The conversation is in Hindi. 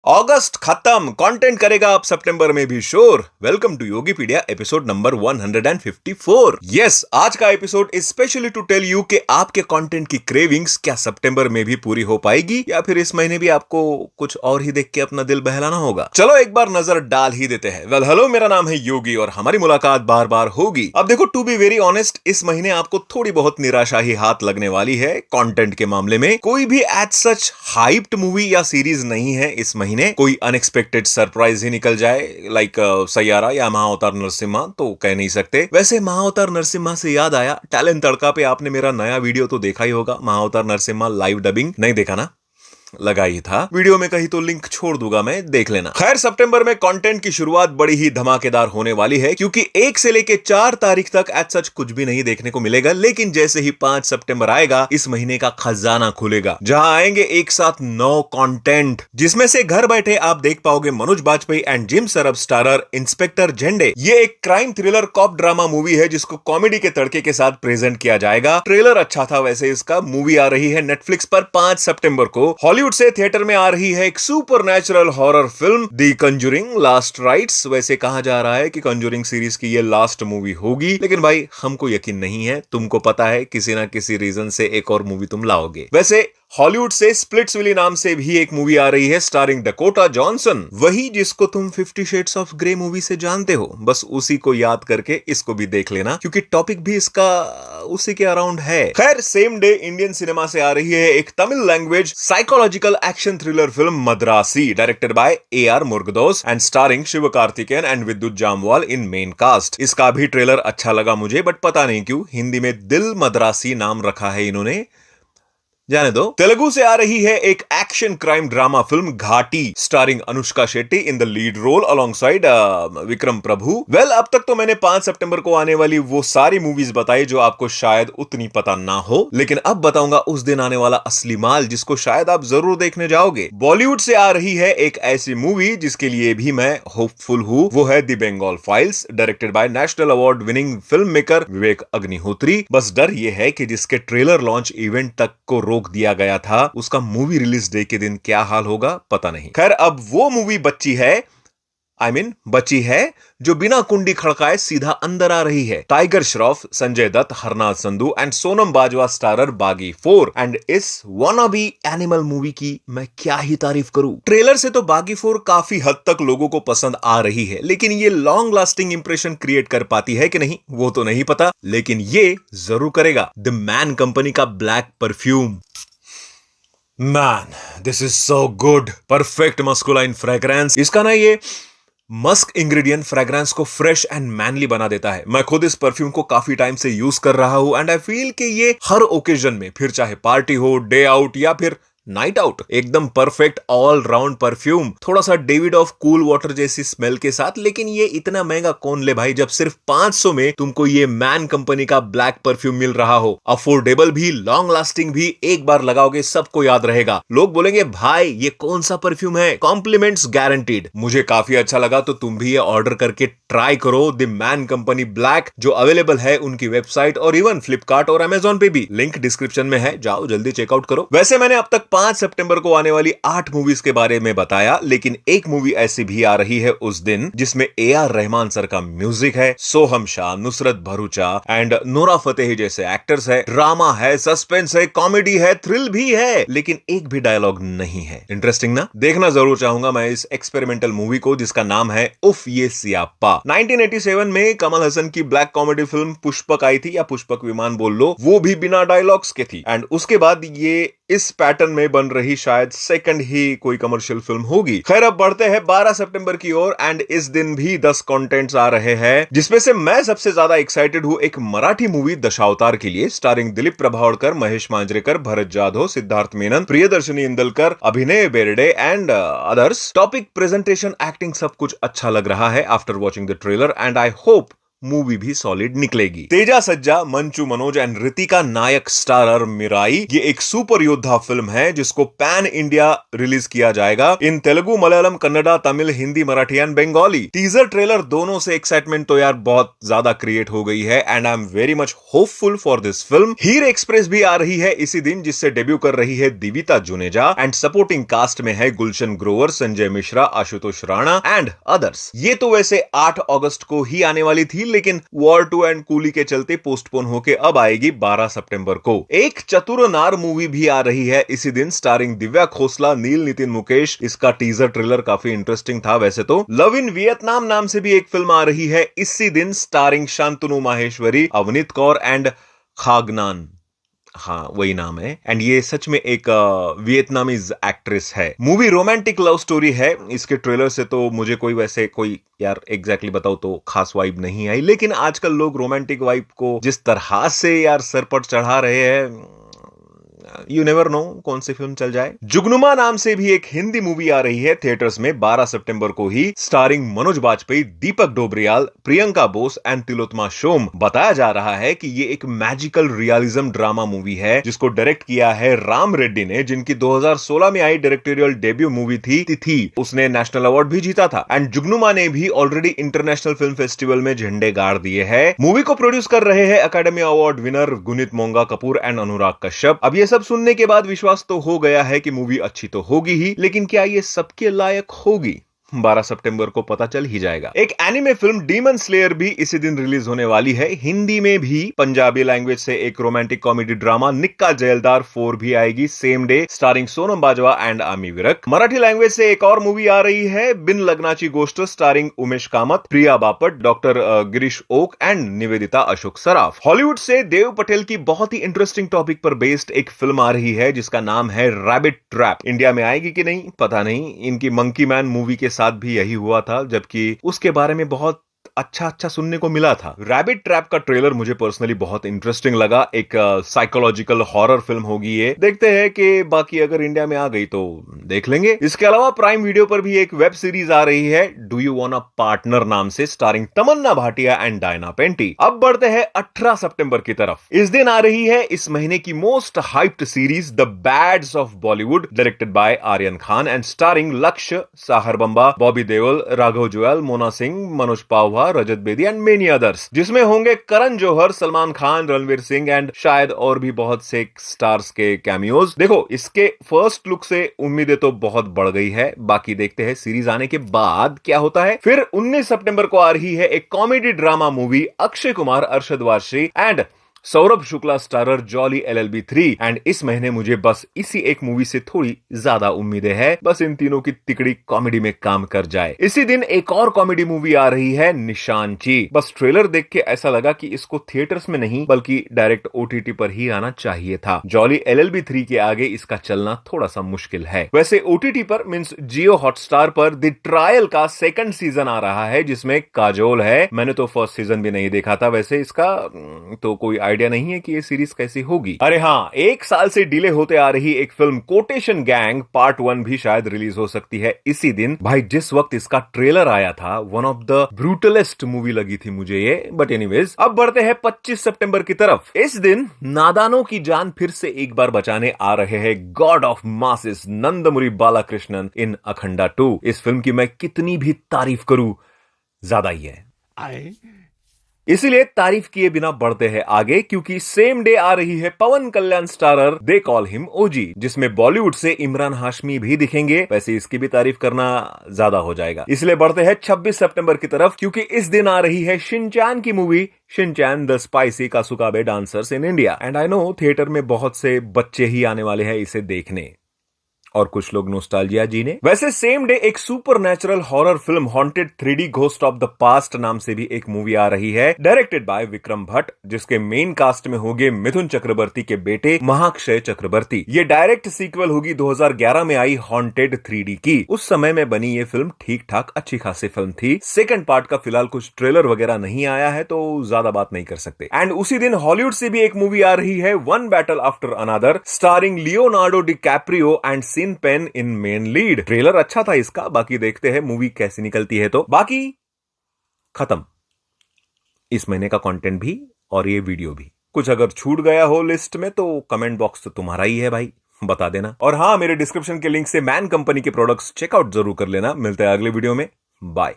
अगस्त खत्म, कंटेंट करेगा अब सितंबर में भी शोर। Welcome to Yogipedia episode number 154। Yes, आज का episode is specially to tell you कि आपके कंटेंट की क्रेविंग्स क्या सितंबर में भी पूरी हो पाएगी या फिर इस महीने भी आपको कुछ और ही देख के अपना दिल बहलाना होगा। चलो एक बार नजर डाल ही देते हैं। वेल हेलो, मेरा नाम है योगी और हमारी मुलाकात बार बार होगी। अब देखो, टू बी वेरी ऑनेस्ट, इस महीने आपको थोड़ी बहुत निराशा ही हाथ लगने वाली है कंटेंट के मामले में। कोई भी एज सच हाइप्ड मूवी या सीरीज नहीं है इस महीने। कोई अनएक्सपेक्टेड सरप्राइज ही निकल जाए लाइक सैयारा या महाअवतार नरसिम्हा तो कह नहीं सकते। वैसे महाअवतार नरसिम्हा से याद आया, टैलेंट तड़का पे आपने मेरा नया वीडियो तो देखा ही होगा। महाअवतार नरसिम्हा लाइव डबिंग नहीं देखा ना? लगा ही था, वीडियो में कहीं तो लिंक छोड़ दूंगा मैं, देख लेना। खैर, सितंबर में कंटेंट की शुरुआत बड़ी ही धमाकेदार होने वाली है क्योंकि 1 से लेके 4 तारीख तक एज सच कुछ भी नहीं देखने को मिलेगा। लेकिन जैसे ही 5 सितंबर आएगा, इस महीने का खजाना खुलेगा जहां आएंगे एक साथ 9 कंटेंट, जिसमें से घर बैठे आप देख पाओगे Manoj Bajpayee and Jim Sarbh starrer inspector Zende. ये एक crime thriller cop drama movie है जिसको कॉमेडी के तड़के के साथ प्रेजेंट किया जाएगा। ट्रेलर अच्छा था वैसे इसका। मूवी आ रही है नेटफ्लिक्स पर 5 सितंबर को। हॉलीवुड से थिएटर में आ रही है एक supernatural horror film the Conjuring last rites. वैसे कहा जा रहा है कि कंजूरिंग सीरीज की ये लास्ट मूवी होगी, लेकिन भाई हमको यकीन नहीं है। तुमको पता है किसी ना किसी रीजन से एक और मूवी तुम लाओगे। वैसे हॉलीवुड से स्प्लिट्सविली नाम से भी एक मूवी आ रही है स्टारिंग डकोटा जॉनसन, वही जिसको तुम 50 शेड्स ऑफ ग्रे मूवी से जानते हो। बस उसी को याद करके इसको भी देख लेना क्योंकि टॉपिक भी इसका उसी के अराउंड है। खैर, सेम डे इंडियन सिनेमा से आ रही है एक Tamil language psychological action thriller film Madharaasi, directed by AR Murugadoss and starring Sivakarthikeyan and Vidyut Jammwal in main cast. इसका भी ट्रेलर अच्छा लगा मुझे, बट पता नहीं क्यों हिंदी में दिल मद्रासी नाम रखा है इन्होंने, जाने दो। तेलुगु से आ रही है एक action crime drama film Ghaati, starring Anushka Shetty in the lead role alongside Vikram Prabhu. Well, अब तक तो मैंने 5 सितंबर को आने वाली वो सारी मूवीज बताई जो आपको शायद उतनी पता ना हो, लेकिन अब बताऊंगा उस दिन आने वाला असली माल जिसको शायद आप जरूर देखने जाओगे। बॉलीवुड से आ रही है एक ऐसी मूवी जिसके लिए भी मैं होपफुल हूं, वो है the Bengal files, directed by national award winning filmmaker Vivek Agnihotri. बस डर ये है कि जिसके ट्रेलर लॉन्च इवेंट तक को रोक दिया गया था, उसका मूवी रिलीज डे के दिन क्या हाल होगा पता नहीं। खैर, अब वो मूवी बची है जो बिना कुंडी खड़काए सीधा अंदर आ रही है। Tiger Shroff, Sanjay Dutt, Harnaaz Sandhu and Sonam Bajwa starrer Baaghi 4 and इस वानाबी एनिमल मूवी की मैं क्या ही तारीफ करूं। ट्रेलर से तो बागी 4 काफी हद तक लोगों को पसंद आ रही है, लेकिन ये लॉन्ग लास्टिंग इंप्रेशन क्रिएट कर पाती है कि नहीं वो तो नहीं पता, लेकिन ये जरूर करेगा। द मैन कंपनी का black perfume, man this is so good, perfect masculine fragrance. इसका ना ये मस्क इंग्रेडिएंट फ्रेग्रेंस को फ्रेश एंड मैनली बना देता है। मैं खुद इस परफ्यूम को काफी टाइम से यूज कर रहा हूं एंड आई फील कि ये हर ओकेजन में, फिर चाहे पार्टी हो, डे आउट या फिर नाइट आउट, एकदम परफेक्ट ऑल राउंड परफ्यूम। थोड़ा सा डेविड ऑफ कूल वाटर जैसी स्मेल के साथ, लेकिन ये इतना महंगा कौन ले भाई, जब सिर्फ 500 में तुमको ये मैन कंपनी का ब्लैक परफ्यूम मिल रहा हो। अफोर्डेबल भी, लॉन्ग लास्टिंग भी, एक बार लगाओगे सबको याद रहेगा। लोग बोलेंगे भाई ये कौन सा परफ्यूम है, कॉम्प्लीमेंट्स गारंटीड। मुझे काफी अच्छा लगा, तो तुम भी ये ऑर्डर करके ट्राई करो। द मैन कंपनी ब्लैक, जो अवेलेबल है उनकी वेबसाइट और इवन फ्लिपकार्ट और अमेजॉन पे भी, लिंक डिस्क्रिप्शन में है, जाओ जल्दी चेकआउट करो। वैसे मैंने अब तक 5 सितंबर को आने वाली 8 मूवीज के बारे में बताया, लेकिन एक मूवी ऐसी भी आ रही है उस दिन जिसमें AR रहमान सर का म्यूजिक है, Soham Shah, Nushrat Bharucha and Nora Fatehi जैसे एक्टर्स है, ड्रामा है, सस्पेंस है, कॉमेडी है, थ्रिल भी है, लेकिन एक भी डायलॉग नहीं है। इंटरेस्टिंग ना? देखना जरूर चाहूंगा मैं इस एक्सपेरिमेंटल मूवी को जिसका नाम है उफ ये सियाप्पा। 1987 में कमल हसन की ब्लैक कॉमेडी फिल्म पुष्पक आई थी, या पुष्पक विमान बोल लो, वो भी बिना डायलॉग्स के थी। एंड उसके बाद ये इस पैटर्न में बन रही शायद सेकंड ही कोई कमर्शियल फिल्म होगी। खैर, अब बढ़ते हैं 12 सितंबर की ओर एंड इस दिन भी 10 कंटेंट्स आ रहे हैं, जिसमें से मैं सबसे ज्यादा एक्साइटेड हूं एक मराठी मूवी दशावतार के लिए, starring Dilip Prabhavalkar, Mahesh Manjrekar, Bharat Jadhav, Siddharth Menon, Priyadarshini Indalkar, Abhinay Berde and others. Topic, presentation, acting सब कुछ अच्छा लग रहा है after watching the trailer and I hope movie भी सॉलिड निकलेगी। तेजा सज्जा, मंचू मनोज एंड रितिका नायक स्टारर मिराई, ये एक सुपर योद्धा फिल्म है जिसको पैन इंडिया रिलीज किया जाएगा in Telugu, Malayalam, Kannada, Tamil, Hindi, Marathi and Bengali. Teaser trailer दोनों से एक्साइटमेंट तो यार बहुत ज्यादा क्रिएट हो गई है and I am very much hopeful for this film. Heer express भी आ रही है इसी दिन, जिससे डेब्यू कर रही है दिविता जुनेजा एंड सपोर्टिंग कास्ट में है गुलशन ग्रोवर, संजय मिश्रा, आशुतोष राणा एंड अदर्स। ये तो वैसे 8 अगस्त को ही आने वाली थी, लेकिन वॉर 2 एंड कूली के चलते पोस्टपोन होके अब आएगी 12 सितंबर को। एक चतुर नार मूवी भी आ रही है इसी दिन, स्टारिंग दिव्या खोसला, नील नितिन मुकेश। इसका टीजर ट्रेलर काफी इंटरेस्टिंग था वैसे तो। लव इन वियतनाम नाम से भी एक फिल्म आ रही है इसी दिन, स्टारिंग शांतनु माहेश्वरी, अवनीत कौर एंड खागनान, हाँ वही नाम है, एंड ये सच में एक वियतनामीज एक्ट्रेस है। मूवी रोमांटिक लव स्टोरी है। इसके ट्रेलर से तो मुझे कोई यार एग्जैक्टली बताओ तो खास वाइब नहीं आई, लेकिन आजकल लोग रोमांटिक वाइब को जिस तरह से यार सर पर चढ़ा रहे हैं, यू नेवर नो कौन सी फिल्म चल जाए। जुगनुमा नाम से भी एक हिंदी मूवी आ रही है थिएटर्स में 12 सितंबर को ही, स्टारिंग मनोज बाजपेयी, दीपक डोबरियाल, प्रियंका बोस एंड तिलोत्मा शोम। बताया जा रहा है कि ये एक मैजिकल रियलिज्म ड्रामा मूवी है जिसको डायरेक्ट किया है राम रेड्डी ने, जिनकी 2016 में आई डायरेक्टोरियल डेब्यू मूवी थी तिथि। उसने नेशनल अवार्ड भी जीता था एंड जुगनुमा ने भी ऑलरेडी इंटरनेशनल फिल्म फेस्टिवल में झंडे गाड़ दिए हैं। मूवी को प्रोड्यूस कर रहे हैं academy award winner Guneet Monga Kapoor and Anurag Kashyap. अब ये सब सुनने के बाद विश्वास तो हो गया है कि मूवी अच्छी तो होगी ही, लेकिन क्या ये सबके लायक होगी 12 सितंबर को पता चल ही जाएगा। एक एनिमे फिल्म डीमन स्लेयर भी इसी दिन रिलीज होने वाली है। हिंदी में भी पंजाबी लैंग्वेज से एक रोमांटिक कॉमेडी ड्रामा निक्का जैलदार 4 भी आएगी same day, starring Sonam Bajwa and आमी विरक। मराठी लैंग्वेज से एक और मूवी आ रही है Bin Lagnachi Goshta, starring Umesh Kamat, Priya Bapat, doctor Girish Oak and Nivedita Ashok Saraf. Hollywood से देव पटेल की बहुत ही इंटरेस्टिंग टॉपिक पर बेस्ड एक फिल्म आ रही है जिसका नाम है रैबिट ट्रैप। इंडिया में आएगी कि नहीं पता नहीं। इनकी मंकी मैन मूवी के साथ भी यही हुआ था, जबकि उसके बारे में बहुत अच्छा सुनने को मिला था। रैबिट ट्रैप का ट्रेलर मुझे पर्सनली बहुत इंटरेस्टिंग लगा। एक साइकोलॉजिकल हॉरर फिल्म होगी ये। देखते हैं कि बाकी अगर इंडिया में आ गई तो देख लेंगे। इसके अलावा प्राइम वीडियो पर भी एक वेब सीरीज आ रही है do you want a partner नाम से, स्टारिंग तमन्ना भाटिया एंड डायना पेंटी। अब बढ़ते हैं 18 सितंबर की तरफ। इस दिन आ रही है इस महीने की most hyped series the bads of Bollywood, directed by Aryan Khan and starring Lakshya, Sahher Bambba, Bobby Deol, Raghav Juyal, Mona Singh, Manoj Pahwa, Rajat Bedi and many others, जिसमें होंगे करण जौहर, सलमान खान, रणवीर सिंह एंड शायद और भी बहुत से स्टार्स के कैमियोज। देखो इसके फर्स्ट लुक से उम्मीदें तो बहुत बढ़ गई है, बाकी देखते हैं सीरीज आने के बाद क्या होता है। फिर 19 सितंबर को आ रही है एक comedy drama movie, Akshay Kumar, Arshad Warsi and Saurabh Shukla starrer jolly LLB 3 and इस महीने मुझे बस इसी एक मूवी से थोड़ी ज्यादा उम्मीदें हैं, बस इन तीनों की तिकड़ी कॉमेडी में काम कर जाए। इसी दिन एक और कॉमेडी मूवी आ रही है निशानची। बस ट्रेलर देख के ऐसा लगा कि इसको थिएटर्स में नहीं बल्कि डायरेक्ट OTT पर ही आना चाहिए था। जॉली LLB 3 के आगे इसका चलना थोड़ा सा मुश्किल है। वैसे OTT पर मींस जियो हॉटस्टार पर द ट्रायल का सेकंड सीजन आ रहा है जिसमें काजोल है। मैंने तो फर्स्ट सीजन भी नहीं देखा था वैसे इसका, तो कोई आइडिया नहीं है कि ये सीरीज कैसी होगी। अरे हाँ, 1 साल से डिले होते आ रही एक फिल्म कोटेशन गैंग पार्ट 1 भी शायद रिलीज हो सकती है इसी दिन। भाई जिस वक्त इसका ट्रेलर आया था वन ऑफ द ब्रूटलेस्ट मूवी लगी थी मुझे ये, बट एनीवेज अब बढ़ते हैं 25 सितंबर की तरफ। इस दिन नादानों की जान फिर से एक बार बचाने आ रहे हैं god of masses Nandamuri Balakrishnan in Akhanda 2। इस फिल्म की मैं कितनी भी तारीफ करूं ज्यादा ही है, इसीलिए तारीफ किए बिना बढ़ते हैं आगे, क्योंकि सेम डे आ रही है पवन कल्याण स्टारर दे कॉल हिम ओजी, जिसमें बॉलीवुड से इमरान हाशमी भी दिखेंगे। वैसे इसकी भी तारीफ करना ज्यादा हो जाएगा, इसलिए बढ़ते हैं 26 सितंबर की तरफ, क्योंकि इस दिन आ रही है शिनचैन की movie Shinchan the spicy Kasukabe dancers in India. And I know theatre में बहुत से बच्चे ही आने वाले हैं इसे देखने, और कुछ लोग नोस्टाल्जिया जीने। वैसे सेम डे एक supernatural horror film haunted 3D ghost of the past नाम से भी एक मूवी आ रही है, डायरेक्टेड बाय विक्रम भट्ट, जिसके मेन कास्ट में होंगे मिथुन चक्रवर्ती के बेटे महाक्षय चक्रवर्ती। ये डायरेक्ट सीक्वल होगी 2011 में आई हॉन्टेड 3D की। उस समय में बनी ये फिल्म ठीक ठाक अच्छी खासी फिल्म थी। सेकंड पार्ट का फिलहाल कुछ ट्रेलर वगैरह नहीं आया है तो ज्यादा बात नहीं कर सकते। एंड उसी दिन हॉलीवुड से भी एक मूवी आ रही है one battle after another, starring Leonardo DiCaprio and Sean Penn in main lead. Trailer अच्छा था इसका, बाकी देखते हैं मूवी कैसी निकलती है। तो बाकी खत्म। इस महीने का कंटेंट भी और ये वीडियो भी। कुछ अगर छूट गया हो लिस्ट में तो कमेंट बॉक्स तो तुम्हारा ही है भाई, बता देना। और हाँ, मेरे डिस्क्रिप्शन के लिंक से मैन कंपनी के प्रोडक्ट्स चेकआउट जरूर कर लेना। मिलते हैं अगले वीडियो में, बाय।